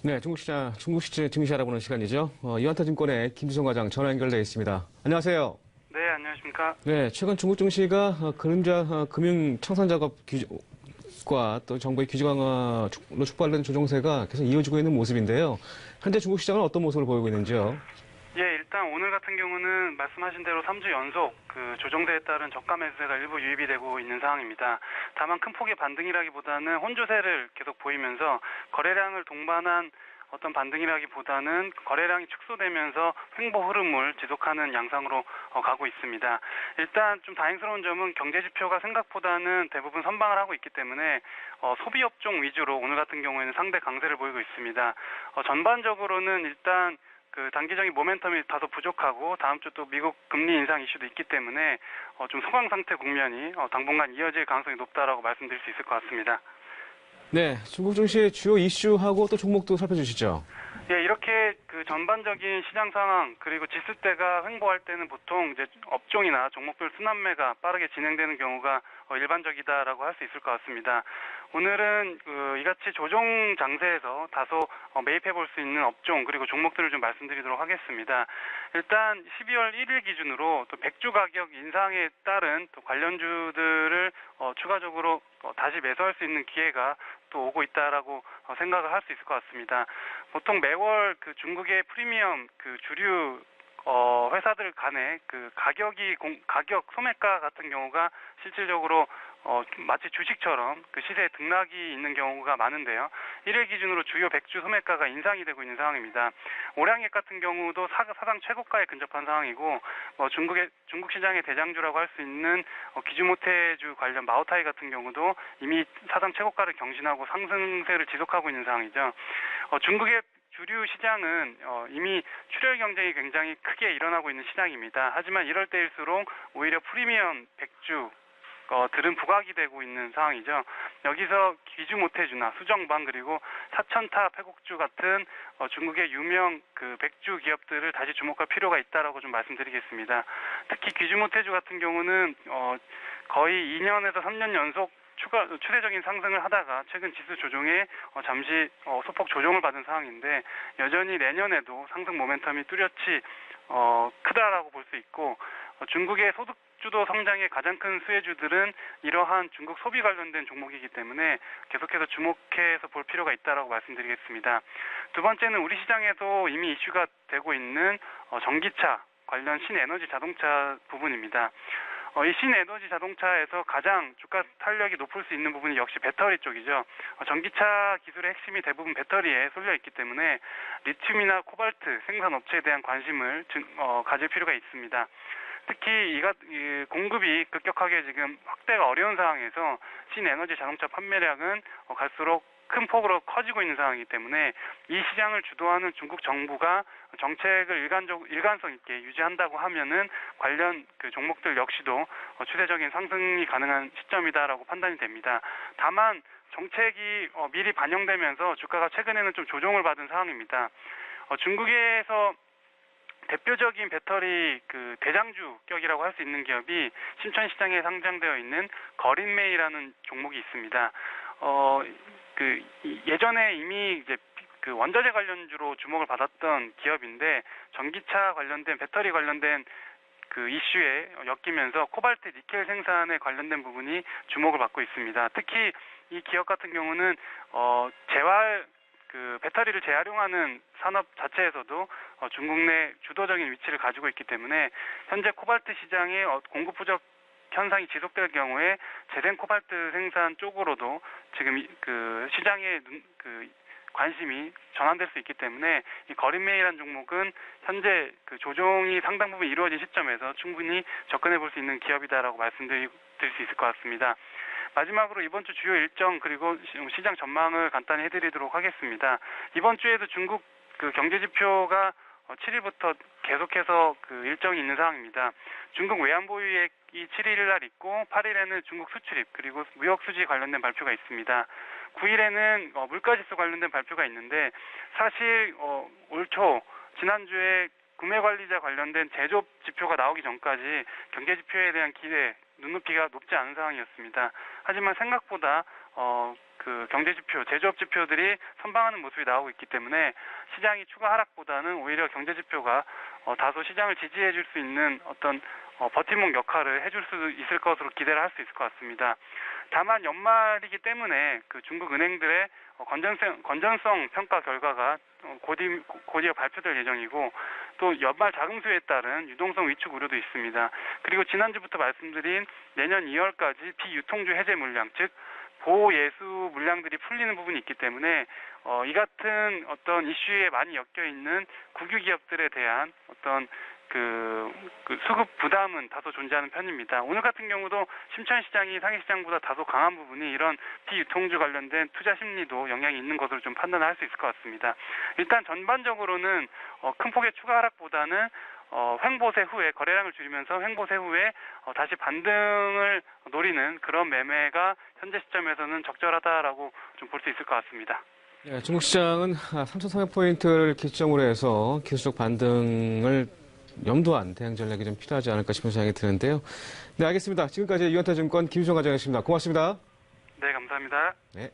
네, 중국 시장 증시 알아보는 시간이죠. 이완타증권의 김주성 과장 전화 연결돼 있습니다. 안녕하세요. 네, 안녕하십니까. 네, 최근 중국 증시가 그림자 금융 청산 작업 규제과 또 정부의 규제 강화로 촉발된 조정세가 계속 이어지고 있는 모습인데요. 현재 중국 시장은 어떤 모습을 보이고 있는지요? 예, 일단 오늘 같은 경우는 말씀하신 대로 3주 연속 조정세에 따른 저가 매수세가 일부 유입이 되고 있는 상황입니다. 다만 큰 폭의 반등이라기보다는 혼조세를 계속 보이면서 거래량을 동반한 어떤 반등이라기보다는 거래량이 축소되면서 횡보 흐름을 지속하는 양상으로 가고 있습니다. 일단 좀 다행스러운 점은 경제 지표가 생각보다는 대부분 선방을 하고 있기 때문에 소비 업종 위주로 오늘 같은 경우에는 상대 강세를 보이고 있습니다. 전반적으로는 일단 단기적인 모멘텀이 다소 부족하고 다음 주 또 미국 금리 인상 이슈도 있기 때문에 좀 소강 상태 국면이 당분간 이어질 가능성이 높다라고 말씀드릴 수 있을 것 같습니다. 네, 중국 증시의 주요 이슈하고 또 종목도 살펴주시죠. 예, 이렇게 전반적인 시장 상황 그리고 지수대가 횡보할 때는 보통 이제 업종이나 종목별 순환매가 빠르게 진행되는 경우가 일반적이다라고 할 수 있을 것 같습니다. 오늘은 이같이 조정 장세에서 다소 매입해 볼 수 있는 업종 그리고 종목들을 좀 말씀드리도록 하겠습니다. 일단 12월 1일 기준으로 또 백주 가격 인상에 따른 또 관련주들을 추가적으로 다시 매수할 수 있는 기회가 또 오고 있다라고 생각을 할 수 있을 것 같습니다. 보통 매월 중국의 프리미엄 주류 회사들 간의 가격 소매가 같은 경우가 실질적으로 마치 주식처럼 시세에 등락이 있는 경우가 많은데요. 1일 기준으로 주요 100주 소매가가 인상이 되고 있는 상황입니다. 오량액 같은 경우도 사상 최고가에 근접한 상황이고 중국 시장의 대장주라고 할 수 있는 기주모테주 관련 마오타이 같은 경우도 이미 사상 최고가를 경신하고 상승세를 지속하고 있는 상황이죠. 중국의 주류 시장은 이미 출혈 경쟁이 굉장히 크게 일어나고 있는 시장입니다. 하지만 이럴 때일수록 오히려 프리미엄 백주 들은 부각이 되고 있는 상황이죠. 여기서 기주모테주나 수정방 그리고 사천타 패곡주 같은 중국의 유명 백주 기업들을 다시 주목할 필요가 있다라고 좀 말씀드리겠습니다. 특히 기주모테주 같은 경우는 거의 2년에서 3년 연속 추세적인 상승을 하다가 최근 지수 조정에 잠시 소폭 조정을 받은 상황인데 여전히 내년에도 상승 모멘텀이 뚜렷이 크다라고 볼 수 있고 중국의 소득주도 성장의 가장 큰 수혜주들은 이러한 중국 소비 관련된 종목이기 때문에 계속해서 주목해서 볼 필요가 있다라고 말씀드리겠습니다. 두 번째는 우리 시장에도 이미 이슈가 되고 있는 전기차 관련 신에너지 자동차 부분입니다. 이 신에너지 자동차에서 가장 주가 탄력이 높을 수 있는 부분이 역시 배터리 쪽이죠. 전기차 기술의 핵심이 대부분 배터리에 쏠려 있기 때문에 리튬이나 코발트 생산 업체에 대한 관심을 가질 필요가 있습니다. 특히 공급이 급격하게 지금 확대가 어려운 상황에서 신에너지 자동차 판매량은 갈수록 큰 폭으로 커지고 있는 상황이기 때문에 이 시장을 주도하는 중국 정부가 정책을 일관성 있게 유지한다고 하면은 관련 종목들 역시도 추세적인 상승이 가능한 시점이다라고 판단이 됩니다. 다만 정책이 미리 반영되면서 주가가 최근에는 좀 조정을 받은 상황입니다. 중국에서 대표적인 배터리 대장주격이라고 할 수 있는 기업이 신천시장에 상장되어 있는 거린메이라는 종목이 있습니다. 예전에 이미 이제 원자재 관련주로 주목을 받았던 기업인데 전기차 관련된 배터리 관련된 이슈에 엮이면서 코발트 니켈 생산에 관련된 부분이 주목을 받고 있습니다. 특히 이 기업 같은 경우는 배터리를 재활용하는 산업 자체에서도 중국 내 주도적인 위치를 가지고 있기 때문에 현재 코발트 시장의 공급 부족 현상이 지속될 경우에 재생 코발트 생산 쪽으로도 지금 시장의 관심이 전환될 수 있기 때문에 이 거린메이라는 종목은 현재 조정이 상당 부분 이루어진 시점에서 충분히 접근해 볼 수 있는 기업이다라고 말씀드릴 수 있을 것 같습니다. 마지막으로 이번 주 주요 일정 그리고 시장 전망을 간단히 해드리도록 하겠습니다. 이번 주에도 중국 경제 지표가 7일부터 계속해서 일정이 있는 상황입니다. 중국 외환보유액이 7일 날 있고 8일에는 중국 수출입 그리고 무역 수지 관련된 발표가 있습니다. 9일에는 물가지수 관련된 발표가 있는데 사실 올 초 지난주에 구매관리자 관련된 제조업 지표가 나오기 전까지 경제 지표에 대한 기대, 눈높이가 높지 않은 상황이었습니다. 하지만 생각보다 그 경제 지표, 제조업 지표들이 선방하는 모습이 나오고 있기 때문에 시장이 추가 하락보다는 오히려 경제 지표가 다소 시장을 지지해 줄 수 있는 어떤 버팀목 역할을 해줄 수 있을 것으로 기대를 할 수 있을 것 같습니다. 다만 연말이기 때문에 그 중국 은행들의 건전성 평가 결과가 곧이어 발표될 예정이고 또 연말 자금수에 따른 유동성 위축 우려도 있습니다. 그리고 지난주부터 말씀드린 내년 2월까지 비유통주 해제 물량, 즉 보호 예수 물량들이 풀리는 부분이 있기 때문에 이 같은 어떤 이슈에 많이 엮여 있는 국유 기업들에 대한 어떤 그 수급 부담은 다소 존재하는 편입니다. 오늘 같은 경우도 심천시장이 상해시장보다 다소 강한 부분이 이런 비유통주 관련된 투자 심리도 영향이 있는 것으로 좀 판단할 수 있을 것 같습니다. 일단 전반적으로는 큰 폭의 추가 하락보다는 횡보세 후에 거래량을 줄이면서 횡보세 후에 다시 반등을 노리는 그런 매매가 현재 시점에서는 적절하다라고 좀 볼 수 있을 것 같습니다. 예, 중국 시장은 3,300포인트를 기점으로 해서 기술적 반등을 염두한 대응 전략이 좀 필요하지 않을까 싶은 생각이 드는데요. 네, 알겠습니다. 지금까지 유한타증권 김수정 과장이었습니다. 고맙습니다. 네, 감사합니다. 네.